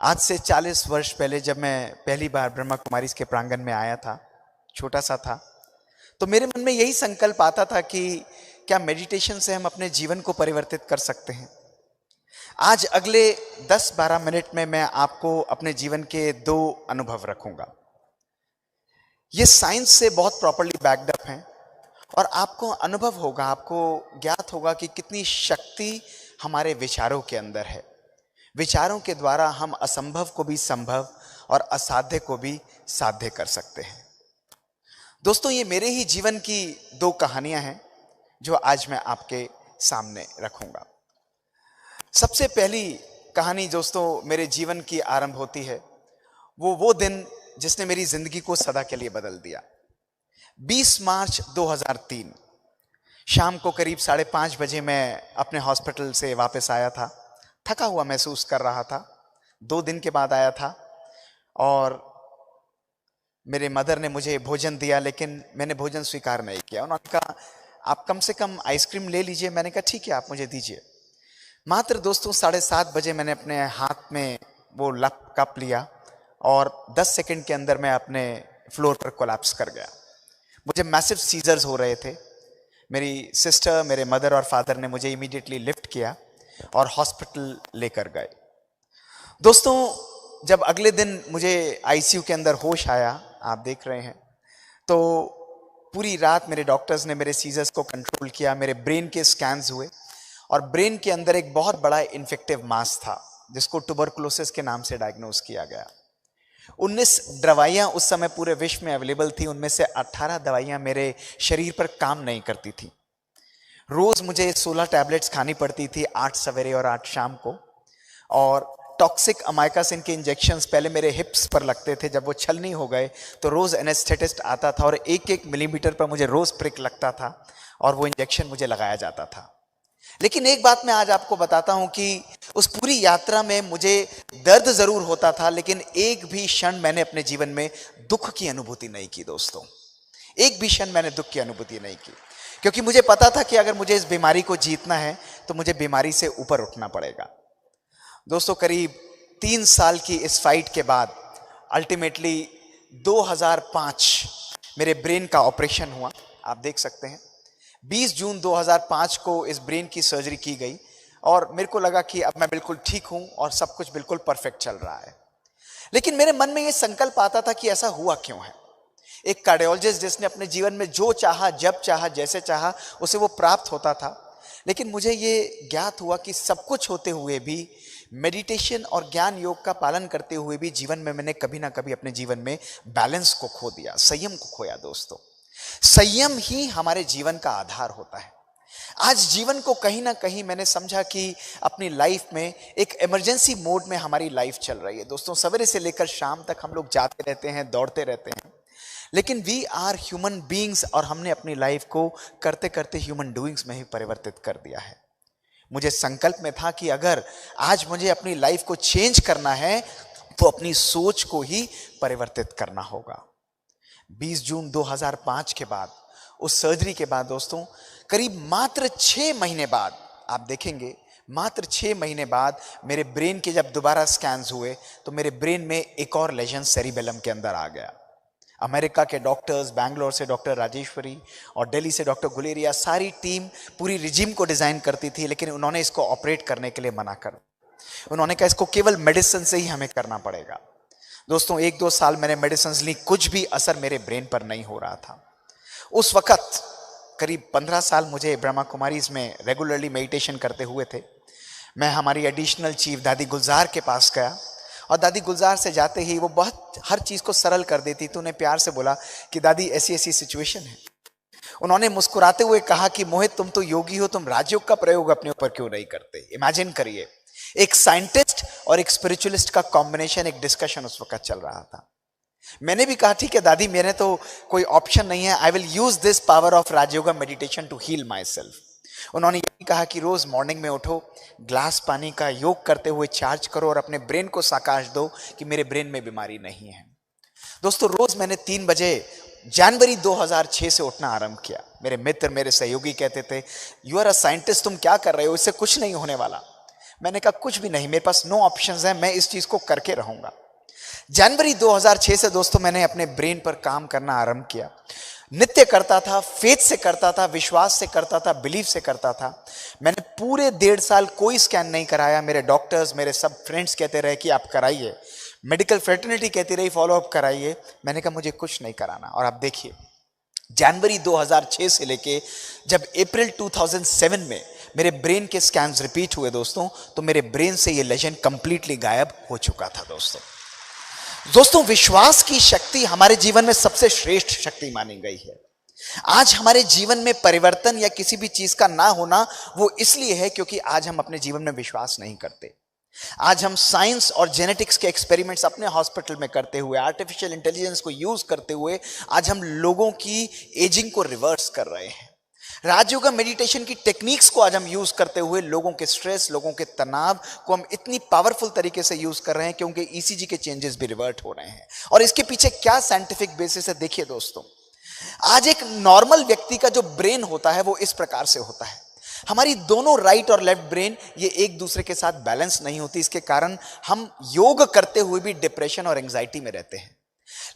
आज से 40 वर्ष पहले जब मैं पहली बार ब्रह्मा कुमारी के प्रांगण में आया था, छोटा सा था, तो मेरे मन में यही संकल्प आता था कि क्या मेडिटेशन से हम अपने जीवन को परिवर्तित कर सकते हैं। आज अगले 10-12 मिनट में मैं आपको अपने जीवन के 2 अनुभव रखूंगा। ये साइंस से बहुत प्रॉपर्ली बैक्ड अप हैं और आपको अनुभव होगा, आपको ज्ञात होगा कि कितनी शक्ति हमारे विचारों के अंदर है। विचारों के द्वारा हम असंभव को भी संभव और असाध्य को भी साध्य कर सकते हैं। दोस्तों, ये मेरे ही जीवन की 2 कहानियां हैं जो आज मैं आपके सामने रखूंगा। सबसे पहली कहानी दोस्तों मेरे जीवन की आरंभ होती है वो दिन जिसने मेरी जिंदगी को सदा के लिए बदल दिया। 20 मार्च 2003 शाम को करीब 5:30 बजे मैं अपने हॉस्पिटल से वापस आया था। थका हुआ महसूस कर रहा था। 2 दिन के बाद आया था और मेरे मदर ने मुझे भोजन दिया, लेकिन मैंने भोजन स्वीकार नहीं किया। उन्होंने कहा आप कम से कम आइसक्रीम ले लीजिए। मैंने कहा ठीक है, आप मुझे दीजिए। मात्र दोस्तों 7:30 बजे मैंने अपने हाथ में वो कप लिया और 10 सेकंड के अंदर मैं अपने फ्लोर पर कोलैप्स कर गया। मुझे मैसिव सीजर्स हो रहे थे। मेरी सिस्टर, मेरे मदर और फादर ने मुझे इमीडिएटली लिफ्ट किया और हॉस्पिटल लेकर गए। दोस्तों, जब अगले दिन मुझे आईसीयू के अंदर होश आया, आप देख रहे हैं, तो पूरी रात मेरे डॉक्टर्स ने मेरे सीजर्स को कंट्रोल किया। मेरे ब्रेन के स्कैन्स हुए और ब्रेन के अंदर एक बहुत बड़ा इन्फेक्टिव मास था जिसको ट्यूबरकुलोसिस के नाम से डायग्नोज किया गया। 19 दवाइयां उस समय पूरे विश्व में अवेलेबल थी। उनमें से 18 दवाइयां मेरे शरीर पर काम नहीं करती थी। रोज मुझे 16 टैबलेट्स खानी पड़ती थी, 8 सवेरे और 8 शाम को। और टॉक्सिक अमाइकासिन के इंजेक्शंस पहले मेरे हिप्स पर लगते थे। जब वो छलनी हो गए तो रोज एनेस्थेटिस्ट आता था और 1-1 मिलीमीटर पर मुझे रोज प्रिक लगता था और वो इंजेक्शन मुझे लगाया जाता था। लेकिन एक बात मैं आज आपको बताता हूं कि उस पूरी यात्रा में मुझे दर्द जरूर होता था, लेकिन एक भी क्षण मैंने अपने जीवन में दुख की अनुभूति नहीं की। दोस्तों, एक भी क्षण मैंने दुख की अनुभूति नहीं की, क्योंकि मुझे पता था कि अगर मुझे इस बीमारी को जीतना है तो मुझे बीमारी से ऊपर उठना पड़ेगा। दोस्तों, करीब 3 साल की इस फाइट के बाद अल्टीमेटली 2005 मेरे ब्रेन का ऑपरेशन हुआ। आप देख सकते हैं 20 जून 2005 को इस ब्रेन की सर्जरी की गई और मेरे को लगा कि अब मैं बिल्कुल ठीक हूं और सब कुछ बिल्कुल परफेक्ट चल रहा है। लेकिन मेरे मन में यह संकल्प आता था कि ऐसा हुआ क्यों है। एक कार्डियोलॉजिस्ट जिसने अपने जीवन में जो चाहा, जब चाहा, जैसे चाहा, उसे वो प्राप्त होता था। लेकिन मुझे ये ज्ञात हुआ कि सब कुछ होते हुए भी, मेडिटेशन और ज्ञान योग का पालन करते हुए भी जीवन में मैंने कभी ना कभी अपने जीवन में बैलेंस को खो दिया, संयम को खोया। दोस्तों, संयम ही हमारे जीवन का आधार होता है। आज जीवन को कहीं ना कहीं मैंने समझा कि अपनी लाइफ में एक इमरजेंसी मोड में हमारी लाइफ चल रही है। दोस्तों, सवेरे से लेकर शाम तक हम लोग जाते रहते हैं, दौड़ते रहते हैं, लेकिन वी आर ह्यूमन बीइंग्स और हमने अपनी लाइफ को करते करते ह्यूमन डूइंग्स में ही परिवर्तित कर दिया है। मुझे संकल्प में था कि अगर आज मुझे अपनी लाइफ को चेंज करना है तो अपनी सोच को ही परिवर्तित करना होगा। 20 जून 2005 के बाद, उस सर्जरी के बाद दोस्तों, करीब मात्र 6 महीने बाद, आप देखेंगे मात्र 6 महीने बाद मेरे ब्रेन के जब दोबारा स्कैन्स हुए तो मेरे ब्रेन में एक और लेजन सेरिबेलम के अंदर आ गया। अमेरिका के डॉक्टर्स, बैंगलोर से डॉक्टर राजेश्वरी और दिल्ली से डॉक्टर गुलेरिया, सारी टीम पूरी रिजिम को डिजाइन करती थी, लेकिन उन्होंने इसको ऑपरेट करने के लिए मना कर। उन्होंने कहा इसको केवल मेडिसिन से ही हमें करना पड़ेगा। दोस्तों, 1-2 साल मैंने मेडिसिन ली, कुछ भी असर मेरे ब्रेन पर नहीं हो रहा था। उस वक्त करीब 15 साल मुझे ब्रह्मा कुमारीज में रेगुलरली मेडिटेशन करते हुए थे। मैं हमारी एडिशनल चीफ दादी गुलजार के पास गया और दादी गुलजार से जाते ही वो बहुत हर चीज को सरल कर देती। तो उन्हें प्यार से बोला कि दादी ऐसी ऐसी सिचुएशन है। उन्होंने मुस्कुराते हुए कहा कि मोहित, तुम तो योगी हो, तुम राजयोग का प्रयोग अपने ऊपर क्यों नहीं करते। इमेजिन करिए, एक साइंटिस्ट और एक स्पिरिचुअलिस्ट का कॉम्बिनेशन, एक डिस्कशन उस वक्त चल रहा था। मैंने भी कहा ठीक है दादी, मेरे तो कोई ऑप्शन नहीं है, I will use this power of Rajyoga meditation to heal my self. उन्होंने ये कहा कि रोज मॉर्निंग में उठो, ग्लास पानी का योग करते हुए चार्ज करो और अपने ब्रेन को साकाश दो कि मेरे ब्रेन में बीमारी नहीं है। दोस्तों, रोज मैंने 3 बजे जनवरी 2006 से उठना आरंभ किया। मेरे मित्र, मेरे सहयोगी कहते थे यू आर अ साइंटिस्ट, तुम क्या कर रहे हो, इससे कुछ नहीं होने वाला। मैंने कहा कुछ भी नहीं, मेरे पास नो ऑप्शंस है, मैं इस चीज को करके रहूंगा। जनवरी 2006 से दोस्तों मैंने अपने ब्रेन पर काम करना आरंभ किया। नित्य करता था, फेथ से करता था, विश्वास से करता था, बिलीफ से करता था। मैंने पूरे 1.5 साल कोई स्कैन नहीं कराया। मेरे डॉक्टर्स, मेरे सब फ्रेंड्स कहते रहे कि आप कराइए, मेडिकल फ्रेटर्निटी कहती रही फॉलो अप कराइए। मैंने कहा मुझे कुछ नहीं कराना। और आप देखिए, जनवरी 2006 से लेके जब अप्रैल 2007 में मेरे ब्रेन के स्कैन्स रिपीट हुए दोस्तों, तो मेरे ब्रेन से ये लेजन कंप्लीटली गायब हो चुका था। दोस्तों विश्वास की शक्ति हमारे जीवन में सबसे श्रेष्ठ शक्ति मानी गई है। आज हमारे जीवन में परिवर्तन या किसी भी चीज का ना होना वो इसलिए है क्योंकि आज हम अपने जीवन में विश्वास नहीं करते। आज हम साइंस और जेनेटिक्स के एक्सपेरिमेंट्स अपने हॉस्पिटल में करते हुए, आर्टिफिशियल इंटेलिजेंस को यूज करते हुए आज हम लोगों की एजिंग को रिवर्स कर रहे हैं। राजयोग मेडिटेशन की टेक्निक्स को आज हम यूज करते हुए लोगों के स्ट्रेस, लोगों के तनाव को हम इतनी पावरफुल तरीके से यूज कर रहे हैं क्योंकि ईसीजी के चेंजेस भी रिवर्ट हो रहे हैं। और इसके पीछे क्या साइंटिफिक बेसिस है देखिए दोस्तों। आज एक नॉर्मल व्यक्ति का जो ब्रेन होता है वो इस प्रकार से होता है। हमारी दोनों राइट और लेफ्ट ब्रेन ये एक दूसरे के साथ बैलेंस नहीं होती। इसके कारण हम योग करते हुए भी डिप्रेशन और एंजाइटी में रहते हैं।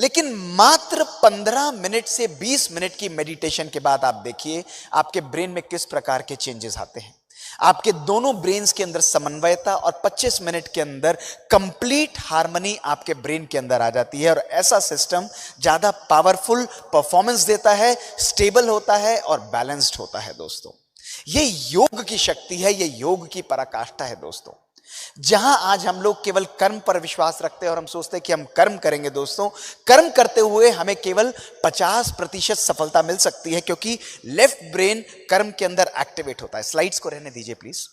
लेकिन मात्र 15 मिनट से 20 मिनट की मेडिटेशन के बाद आप देखिए आपके ब्रेन में किस प्रकार के चेंजेस आते हैं। आपके दोनों ब्रेन्स के अंदर समन्वयता और 25 मिनट के अंदर कंप्लीट हार्मनी आपके ब्रेन के अंदर आ जाती है। और ऐसा सिस्टम ज्यादा पावरफुल परफॉर्मेंस देता है, स्टेबल होता है और बैलेंस्ड होता है। दोस्तों ये योग की शक्ति है, ये योग की पराकाष्ठा है। दोस्तों जहां आज हम लोग केवल कर्म पर विश्वास रखते हैं और हम सोचते हैं कि हम कर्म करेंगे, दोस्तों कर्म करते हुए हमें केवल 50% सफलता मिल सकती है क्योंकि लेफ्ट ब्रेन कर्म के अंदर एक्टिवेट होता है। स्लाइड्स को रहने दीजिए please,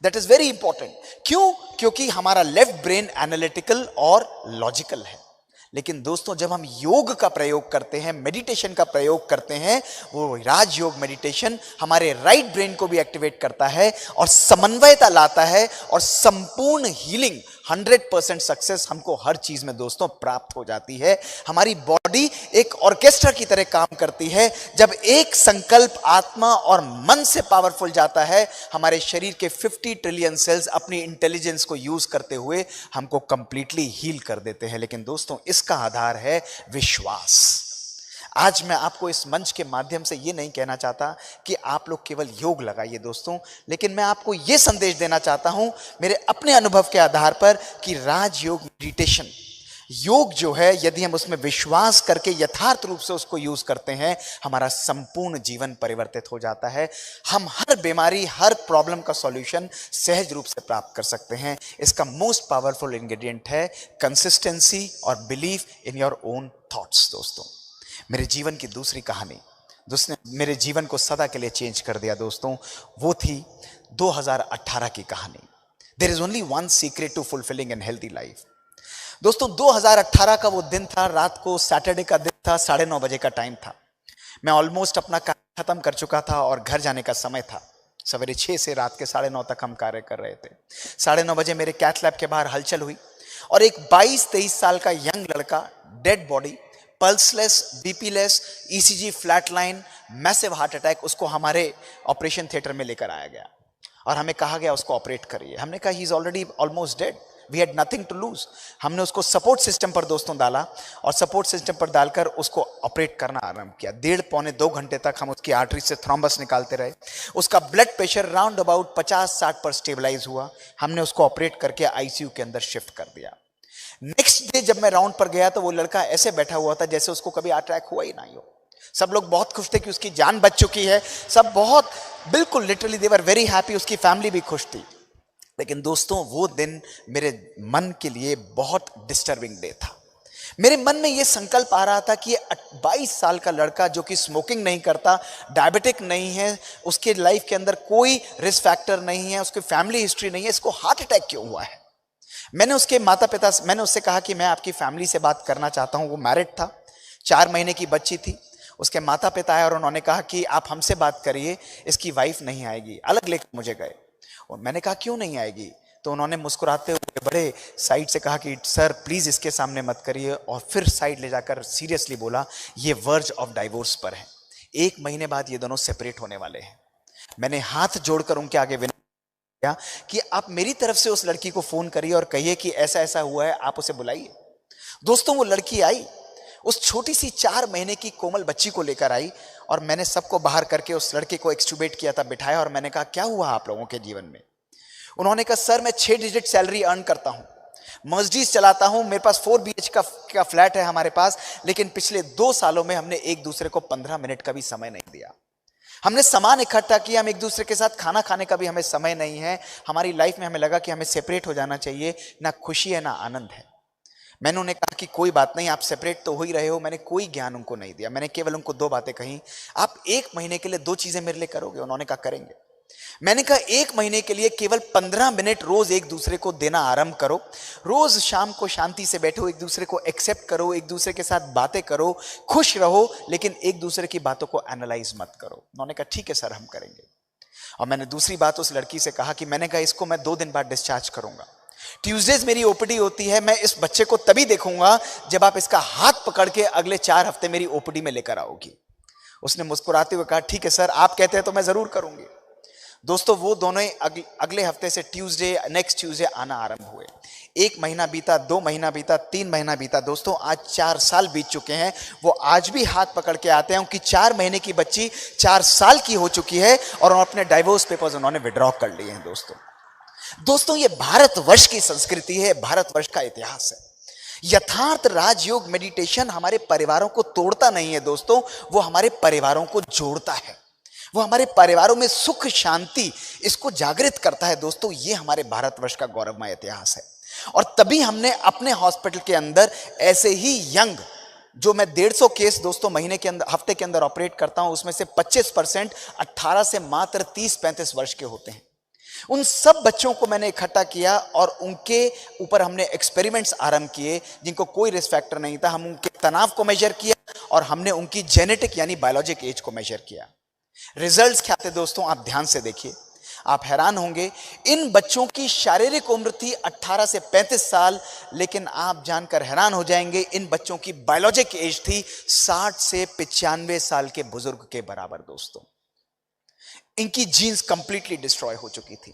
that is very important. क्यों? क्योंकि हमारा लेफ्ट ब्रेन एनालिटिकल और लॉजिकल है। लेकिन दोस्तों जब हम योग का प्रयोग करते हैं, मेडिटेशन का प्रयोग करते हैं, वो राजयोग मेडिटेशन हमारे राइट ब्रेन को भी एक्टिवेट करता है और समन्वयता लाता है और संपूर्ण हीलिंग 100% सक्सेस हमको हर चीज में दोस्तों प्राप्त हो जाती है। हमारी बॉडी एक ऑर्केस्ट्रा की तरह काम करती है। जब एक संकल्प आत्मा और मन से पावरफुल जाता है, हमारे शरीर के 50 ट्रिलियन सेल्स अपनी इंटेलिजेंस को यूज करते हुए हमको कंप्लीटली हील कर देते हैं। लेकिन दोस्तों इसका आधार है विश्वास। आज मैं आपको इस मंच के माध्यम से ये नहीं कहना चाहता कि आप लोग केवल योग लगाइए दोस्तों, लेकिन मैं आपको ये संदेश देना चाहता हूं मेरे अपने अनुभव के आधार पर कि राजयोग मेडिटेशन, योग जो है, यदि हम उसमें विश्वास करके यथार्थ रूप से उसको यूज करते हैं, हमारा संपूर्ण जीवन परिवर्तित हो जाता है। हम हर बीमारी, हर प्रॉब्लम का सॉल्यूशन सहज रूप से प्राप्त कर सकते हैं। इसका मोस्ट पावरफुल इंग्रेडिएंट है कंसिस्टेंसी और belief in your own thoughts. दोस्तों मेरे जीवन की दूसरी कहानी जिसने मेरे जीवन को सदा के लिए चेंज कर दिया दोस्तों, वो थी 2018 की कहानी। There is only one secret to fulfilling an healthy life. दोस्तों 2018 का वो दिन था, रात को सैटरडे का दिन था, 9:30 बजे का टाइम था। मैं ऑलमोस्ट अपना कार्य खत्म कर चुका था और घर जाने का समय था। सवेरे 6 से रात के 9:30 तक हम कार्य कर रहे थे। 9:30 बजे मेरे कैथ लैब के बाहर हलचल हुई और एक 22-23 साल का यंग लड़का, dead body, pulseless, BPless, ECG flatline, massive heart attack, उसको हमारे ऑपरेशन थिएटर में लेकर आया गया और हमें कहा गया उसको ऑपरेट करिए। हमने कहा he is already almost dead, we had nothing to lose. हमने उसको सपोर्ट सिस्टम पर दोस्तों डाला और सपोर्ट सिस्टम पर डालकर उसको ऑपरेट करना आरंभ किया। 1.5-2 घंटे तक हम उसकी आर्टरी से थ्रोम्बस निकालते रहे। उसका ब्लड प्रेशर राउंड अबाउट 50-60 पर स्टेबलाइज हुआ। हमने उसको ऑपरेट करके आईसीयू के अंदर शिफ्ट कर दिया। नेक्स्ट डे जब मैं राउंड पर गया तो वो लड़का ऐसे बैठा हुआ था जैसे उसको कभी अटैक हुआ ही नहीं हो। सब लोग बहुत खुश थे कि उसकी जान बच चुकी है। सब बहुत बिल्कुल literally they were very happy. उसकी फैमिली भी खुश थी। लेकिन दोस्तों वो दिन मेरे मन के लिए बहुत डिस्टर्बिंग डे था। मेरे मन में ये संकल्प आ रहा था कि ये 22 साल का लड़का जो कि स्मोकिंग नहीं करता, डायबिटिक नहीं है, उसके लाइफ के अंदर कोई रिस्क फैक्टर नहीं है, उसकी फैमिली हिस्ट्री नहीं है, इसको हार्ट अटैक क्यों हुआ है। मैंने उससे कहा कि मैं आपकी फैमिली से बात करना चाहता हूं। वो मैरिड था, 4 महीने की बच्ची थी। उसके माता पिता आए और उन्होंने कहा कि आप हमसे बात करिए, इसकी वाइफ नहीं आएगी। अलग लेकर मुझे गए और मैंने कहा क्यों नहीं आएगी, तो उन्होंने मुस्कुराते हुए बड़े साइड से कहा कि सर प्लीज इसके सामने मत करिए, और फिर साइड ले जाकर सीरियसली बोला ये वर्ज ऑफ डाइवोर्स पर है, 1 महीने बाद ये दोनों सेपरेट होने वाले हैं। मैंने हाथ जोड़कर उनके आगे क्या कि आप मेरी तरफ से उस लड़की को फोन करिए और कहिए कि ऐसा ऐसा हुआ है, आप उसे बुलाइए। दोस्तों वो लड़की आई, उस छोटी सी 4 महीने की कोमल बच्ची को लेकर आई और मैंने सबको बाहर करके उस लड़के को एक्सट्यूबेट किया था, बिठाया और मैंने कहा क्या हुआ आप लोगों के जीवन में। उन्होंने कहा सर मैं 6 डिजिट सैलरी अर्न करता हूं, मर्सिडीज चलाता हूं, मेरे पास 4 BH का फ्लैट है हमारे पास, लेकिन पिछले 2 सालों में हमने एक दूसरे को 15 मिनट का भी समय नहीं दिया। हमने सामान इकट्ठा किया, हम एक दूसरे के साथ खाना खाने का भी हमें समय नहीं है। हमारी लाइफ में हमें लगा कि हमें सेपरेट हो जाना चाहिए, ना खुशी है ना आनंद है। मैंने उन्हें कहा कि कोई बात नहीं, आप सेपरेट तो हो ही रहे हो। मैंने कोई ज्ञान उनको नहीं दिया, मैंने केवल उनको 2 बातें कही, आप 1 महीने के लिए 2 चीजें मेरे लिए करोगे? उन्होंने कहा करेंगे। मैंने कहा 1 महीने के लिए केवल 15 मिनट रोज एक दूसरे को देना आरंभ करो। रोज शाम को शांति से बैठो, एक दूसरे को एक्सेप्ट करो, एक दूसरे के साथ बातें करो, खुश रहो, लेकिन एक दूसरे की बातों को एनालाइज मत करो। उन्होंने कहा ठीक है सर हम करेंगे। और मैंने दूसरी बात उस लड़की से कहा कि मैंने कहा इसको मैं 2 दिन बाद डिस्चार्ज करूंगा, ट्यूसडेज मेरी ओपीडी होती है, मैं इस बच्चे को तभी देखूंगा जब आप इसका हाथ पकड़ के अगले 4 हफ्ते मेरी ओपीडी में लेकर आओगी। उसने मुस्कुराते हुए कहा ठीक है सर, आप कहते हैं तो मैं जरूर करूंगी। दोस्तों वो दोनों अगले हफ्ते से नेक्स्ट ट्यूसडे आना आरंभ हुए। 1 महीना बीता, 2 महीना बीता, 3 महीना बीता। दोस्तों आज 4 साल बीत चुके हैं। वो आज भी हाथ पकड़ के आते हैं। उनकी 4 महीने की बच्ची 4 साल की हो चुकी है और अपने डाइवोर्स पेपर्स उन्होंने विड्रॉ कर लिए हैं। दोस्तों ये भारतवर्ष की संस्कृति है, भारतवर्ष का इतिहास है। यथार्थ राजयोग मेडिटेशन हमारे परिवारों को तोड़ता नहीं है दोस्तों, वो हमारे परिवारों को जोड़ता है। वो हमारे परिवारों में सुख शांति इसको जागृत करता है। दोस्तों ये हमारे भारतवर्ष का गौरवमय इतिहास है। और तभी हमने अपने हॉस्पिटल के अंदर ऐसे ही यंग, जो मैं 150 केस दोस्तों हफ्ते के अंदर ऑपरेट करता हूं, उसमें से 25% 18 से मात्र 30-35 वर्ष के होते हैं। उन सब बच्चों को मैंने इकट्ठा किया और उनके ऊपर हमने एक्सपेरिमेंट्स आरंभ किए जिनको कोई रिस्क फैक्टर नहीं था। हम उनके तनाव को मेजर किया और हमने उनकी जेनेटिक यानी बायोलॉजिक एज को मेजर किया। रिजल्ट्स क्या थे दोस्तों, आप ध्यान से देखिए, आप हैरान होंगे। इन बच्चों की शारीरिक उम्र थी 18 से 35 साल, लेकिन आप जानकर हैरान हो जाएंगे इन बच्चों की बायोलॉजिक एज थी 60 से 95 साल के बुजुर्ग के बराबर। दोस्तों इनकी जीन्स कंप्लीटली डिस्ट्रॉय हो चुकी थी।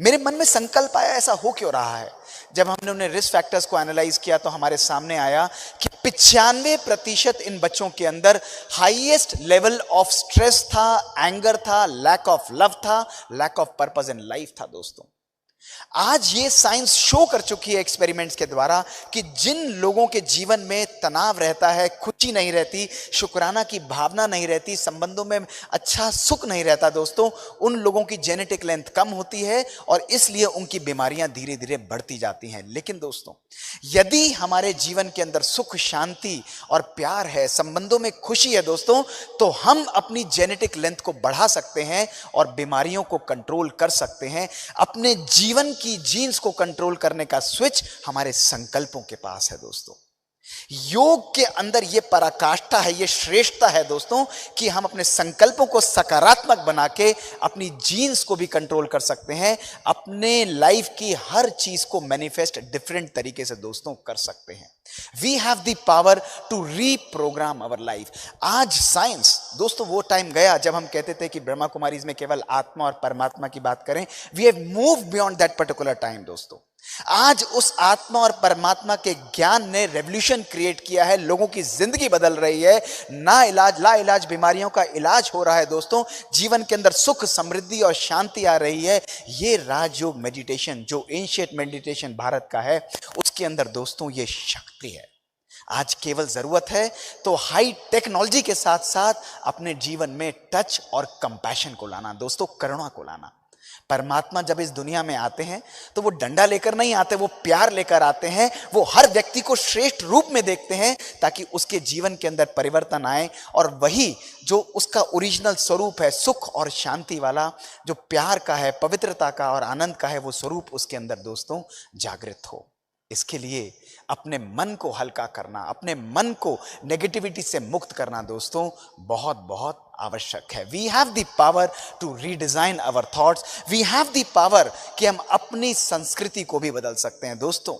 मेरे मन में संकल्प आया ऐसा हो क्यों रहा है। जब हमने उन्हें रिस्क फैक्टर्स को एनालाइज किया तो हमारे सामने आया कि 95% इन बच्चों के अंदर हाईएस्ट लेवल ऑफ स्ट्रेस था, एंगर था, लैक ऑफ लव था, lack of purpose in life था। दोस्तों आज ये साइंस शो कर चुकी है एक्सपेरिमेंट्स के द्वारा कि जिन लोगों के जीवन में तनाव रहता है, खुशी नहीं रहती, शुक्राना की भावना नहीं रहती, संबंधों में अच्छा सुख नहीं रहता, दोस्तों उन लोगों की जेनेटिक लेंथ कम होती है और इसलिए उनकी बीमारियां धीरे धीरे बढ़ती जाती हैं। लेकिन दोस्तों यदि हमारे जीवन के अंदर सुख शांति और प्यार है, संबंधों में खुशी है दोस्तों, तो हम अपनी जेनेटिक लेंथ को बढ़ा सकते हैं और बीमारियों को कंट्रोल कर सकते हैं। अपने जीवन की जीन्स को कंट्रोल करने का स्विच हमारे संकल्पों के पास है। दोस्तों योग के अंदर यह पराकाष्ठा है, यह श्रेष्ठता है दोस्तों कि हम अपने संकल्पों को सकारात्मक बना के अपनी जीन्स को भी कंट्रोल कर सकते हैं, अपने लाइफ की हर चीज को मैनिफेस्ट डिफरेंट तरीके से दोस्तों कर सकते हैं। We have the power to reprogram our life. आज साइंस दोस्तों, वो टाइम गया जब हम कहते थे कि ब्रह्मा कुमारीज में केवल आत्मा और परमात्मा की बात करें। We have moved beyond that particular time. दोस्तों आज उस आत्मा और परमात्मा के ज्ञान ने रेवोल्यूशन क्रिएट किया है, लोगों की जिंदगी बदल रही है, ला इलाज बीमारियों का इलाज हो रहा है। दोस्तों जीवन के अंदर सुख समृद्धि और शांति आ रही है। ये राजयोग मेडिटेशन जो एंशिएंट मेडिटेशन भारत का है, उसके अंदर दोस्तों ये शक्ति है। आज केवल जरूरत है तो हाई टेक्नोलॉजी के साथ साथ अपने जीवन में टच और कंपैशन को लाना, दोस्तों करुणा को लाना। परमात्मा जब इस दुनिया में आते हैं तो वो डंडा लेकर नहीं आते, वो प्यार लेकर आते हैं। वो हर व्यक्ति को श्रेष्ठ रूप में देखते हैं ताकि उसके जीवन के अंदर परिवर्तन आए और वही जो उसका ओरिजिनल स्वरूप है, सुख और शांति वाला, जो प्यार का है, पवित्रता का और आनंद का है, वो स्वरूप उसके अंदर दोस्तों जागृत हो। इसके लिए अपने मन को हल्का करना, अपने मन को नेगेटिविटी से मुक्त करना दोस्तों बहुत बहुत आवश्यक है। We have the power to redesign our thoughts. We have the power कि हम अपनी संस्कृति को भी बदल सकते हैं। दोस्तों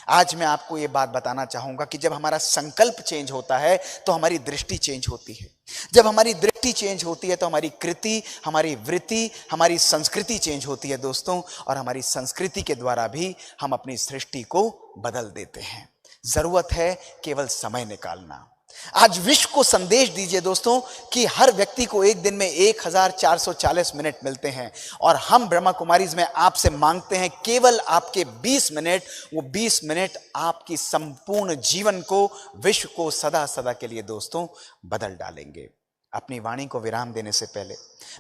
आज मैं आपको ये बात बताना चाहूंगा कि जब हमारा संकल्प चेंज होता है तो हमारी दृष्टि चेंज होती है। जब हमारी दृष्टि चेंज होती है तो हमारी कृति, हमारी वृत्ति, हमारी संस्कृति चेंज होती है दोस्तों, और हमारी संस्कृति के द्वारा भी हम अपनी सृष्टि को बदल देते हैं। जरूरत है केवल समय निकालना। आज विश्व को संदेश दीजिए दोस्तों कि हर व्यक्ति को एक दिन में 1440 मिनट मिलते हैं, और हम ब्रह्मा कुमारीज में आपसे मांगते हैं केवल आपके 20 मिनट, वो 20 मिनट आपकी संपूर्ण जीवन को, विश्व को सदा सदा के लिए दोस्तों बदल डालेंगे। अपनी वाणी को विराम देने से पहले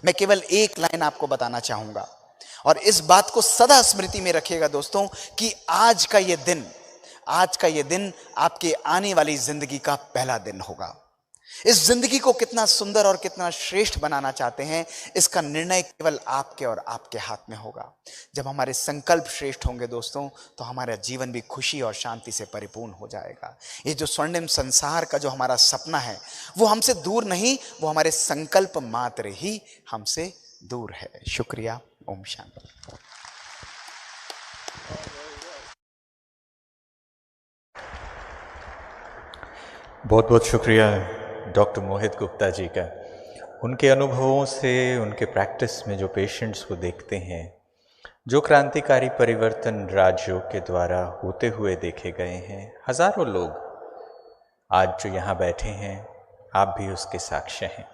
मैं केवल एक लाइन आपको बताना चाहूंगा, और इस बात को सदा स्मृति में रखिएगा दोस्तों कि आज का ये दिन आपके आने वाली जिंदगी का पहला दिन होगा। इस जिंदगी को कितना सुंदर और कितना श्रेष्ठ बनाना चाहते हैं, इसका निर्णय केवल आपके और आपके हाथ में होगा। जब हमारे संकल्प श्रेष्ठ होंगे दोस्तों, तो हमारा जीवन भी खुशी और शांति से परिपूर्ण हो जाएगा। ये जो स्वर्णिम संसार का जो हमारा सपना है, वो हमसे दूर नहीं, वो हमारे संकल्प मात्र ही हमसे दूर है। शुक्रिया। ओम शांति। बहुत बहुत शुक्रिया डॉक्टर मोहित गुप्ता जी का। उनके अनुभवों से, उनके प्रैक्टिस में जो पेशेंट्स को देखते हैं, जो क्रांतिकारी परिवर्तन राजयोग के द्वारा होते हुए देखे गए हैं, हजारों लोग आज जो यहाँ बैठे हैं, आप भी उसके साक्ष्य हैं।